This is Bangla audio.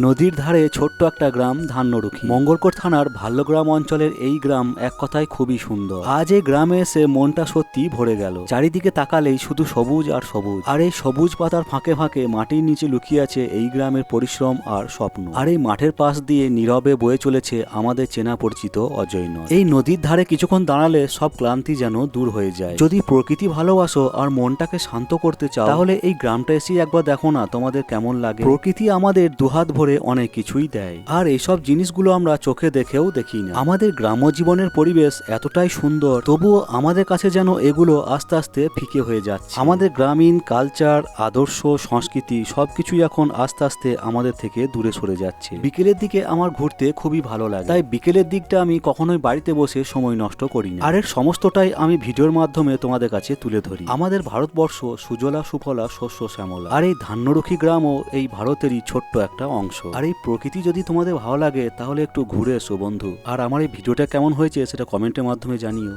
নদীর ধারে ছোট্ট একটা গ্রাম ধান্যরুখি। মঙ্গলকোট থানার ভাল্যগ্রাম অঞ্চলের এই গ্রাম এক কথায় খুবই সুন্দর। আজ এই গ্রামে এসে মনটা সত্যি ভরে গেল। চারিদিকে তাকালেই শুধু সবুজ আর সবুজ, আর এই সবুজ পাতার ফাঁকে ফাঁকে মাটির নিচে লুকিয়ে আছে এই গ্রামের পরিশ্রম আর স্বপ্ন। আর এই মাঠের পাশ দিয়ে নীরবে বয়ে চলেছে আমাদের চেনা পরিচিত অজয় নদ। এই নদীর ধারে কিছুক্ষণ দাঁড়ালে সব ক্লান্তি যেন দূর হয়ে যায়। যদি প্রকৃতি ভালোবাসো আর মনটাকে শান্ত করতে চাও, তাহলে এই গ্রামটা এসে একবার দেখো না, তোমাদের কেমন লাগে। প্রকৃতি আমাদের দুহাত ভরে অনেক কিছুই দেয়, আর এইসব জিনিসগুলো আমরা চোখে দেখেও দেখি না। আমাদের গ্রাম্য জীবনের পরিবেশ এতটাই সুন্দর, তবুও আমাদের কাছে যেন এগুলো আস্তে আস্তে ফিকে হয়ে যাচ্ছে। আমাদের গ্রামীণ কালচার, আদর্শ, সংস্কৃতি সবকিছুই এখন আস্তে আস্তে আমাদের থেকে দূরে সরে যাচ্ছে। বিকেলের দিকে আমার ঘুরতে খুবই ভালো লাগে, তাই বিকেলের দিকটা আমি কখনোই বাড়িতে বসে সময় নষ্ট করি না। আর এর সমস্তটাই আমি ভিডিওর মাধ্যমে তোমাদের কাছে তুলে ধরি। আমাদের ভারতবর্ষ সুজলা সুফলা শস্য শ্যামলা, আর এই ধান্যরুখি গ্রামও এই ভারতেরই ছোট্ট একটা অংশ। আর এই প্রকৃতি যদি তোমাদের ভালো লাগে তাহলে একটু ঘুরে এসো বন্ধু। আর আমার এই ভিডিওটা কেমন হয়েছে সেটা কমেন্টের মাধ্যমে জানিও।